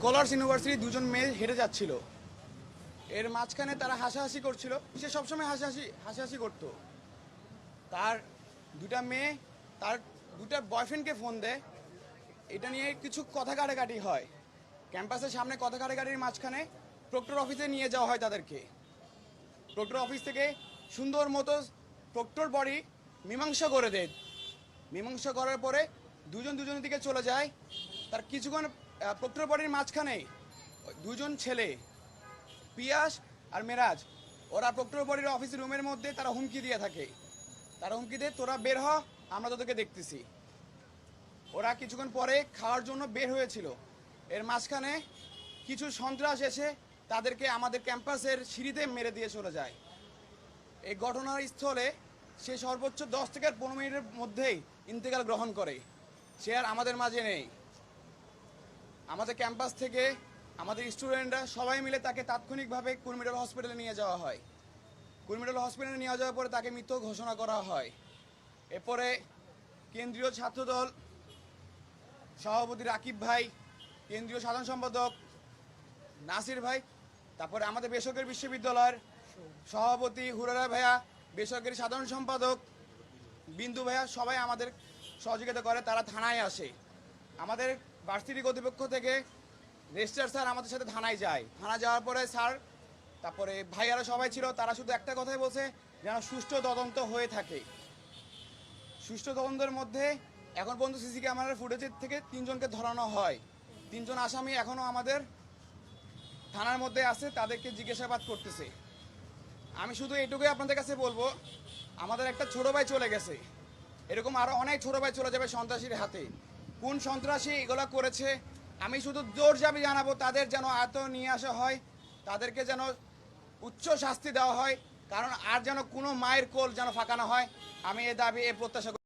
Scholars university দুজন মেয়ে হেঁটে যাচ্ছিল, এর মাঝখানে তারা হাসাহাসি করছিল। সে সবসময় হাসাহাসি করতো। তার দুটা মেয়ে তার দুটা বয়ফ্রেন্ডকে ফোন দেয়, এটা নিয়ে কিছু কথা কাটাকাটি হয়। ক্যাম্পাসের সামনে কথা কাটাকাটির মাঝখানে প্রক্টর অফিসে নিয়ে যাওয়া হয় তাদেরকে। প্রক্টর অফিস থেকে সুন্দর মতো প্রক্টর বডি মীমাংসা করে দেয়। মীমাংসা করার পরে দুজনের দিকে চলে যায়। তার কিছুক্ষণ প্রক্টর বডির মাঝখানে দুজন ছেলে পিয়াস আর মেরাজ, ওরা প্রক্টর বডির অফিস রুমের মধ্যে তারা হুমকি দিয়ে থাকে। তারা হুমকি দেয়, তোরা বের হ, আমরা তোদেরকে দেখতেছি। ওরা কিছুক্ষণ পরে খাওয়ার জন্য বের হয়েছিল। এর মাঝখানে কিছু সন্ত্রাস এসে তাদেরকে আমাদের ক্যাম্পাসের সিঁড়িতে মেরে দিয়ে চলে যায়। এই ঘটনার স্থলে সে সর্বোচ্চ 10 থেকে 15 মিনিটের মধ্যেই ইন্তেকাল গ্রহণ করে। সে আর আমাদের মাঝে নেই। আমাদের ক্যাম্পাস থেকে আমাদের স্টুডেন্টরা সবাই মিলে তাকে তাৎক্ষণিকভাবে কুর্মিটোলা হসপিটালে নিয়ে যাওয়া হয়। কুর্মিটোলা হসপিটালে নিয়ে যাওয়ার পরে তাকে মৃত ঘোষণা করা হয়। এরপরে কেন্দ্রীয় ছাত্রদল সভাপতি রাকিব ভাই, কেন্দ্রীয় সাধারণ সম্পাদক নাসির ভাই, তারপরে আমাদের বেসরকারি বিশ্ববিদ্যালয়ের সভাপতি হুরারা ভাইয়া, বেসরকারি সাধারণ সম্পাদক বিন্দু ভাইয়া, সবাই আমাদের সহযোগিতা করে। তারা থানায় আসে। আমাদের ভার্সিটি কর্তৃপক্ষ থেকে রেজিস্ট্রার স্যার আমাদের সাথে থানায় যায়। থানায় যাওয়ার পরে স্যার, তারপরে ভাইয়ারা সবাই ছিল, তারা শুধু একটা কথাই বলছে, যেন সুষ্ঠু তদন্ত হয়ে থাকে। সুষ্ঠু তদন্তের মধ্যে এখন পর্যন্ত সিসি ক্যামেরার ফুটেজের থেকে 3 জনকে ধরানো হয়। 3 জন আসামি এখনও আমাদের থানার মধ্যে আছে, তাদেরকে জিজ্ঞাসাবাদ করতেছে। আমি শুধু এটুকুই আপনাদের কাছে বলবো, আমাদের একটা ছোট ভাই চলে গেছে, এরকম আরও অনেক ছোট ভাই চলে যাবে সন্ত্রাসীর হাতে। কোন সন্ত্রাসী এগুলো করেছে আমি শুধু জোর দাবি জানাবো, তাদের যেন আয়ত্ত নিয়ে আসা হয়, তাদেরকে যেন উচ্চ শাস্তি দেওয়া হয়, কারণ আর যেন কোনো মায়ের কোল যেন ফাঁকা না হয়। আমি এ দাবি, এ প্রত্যাশা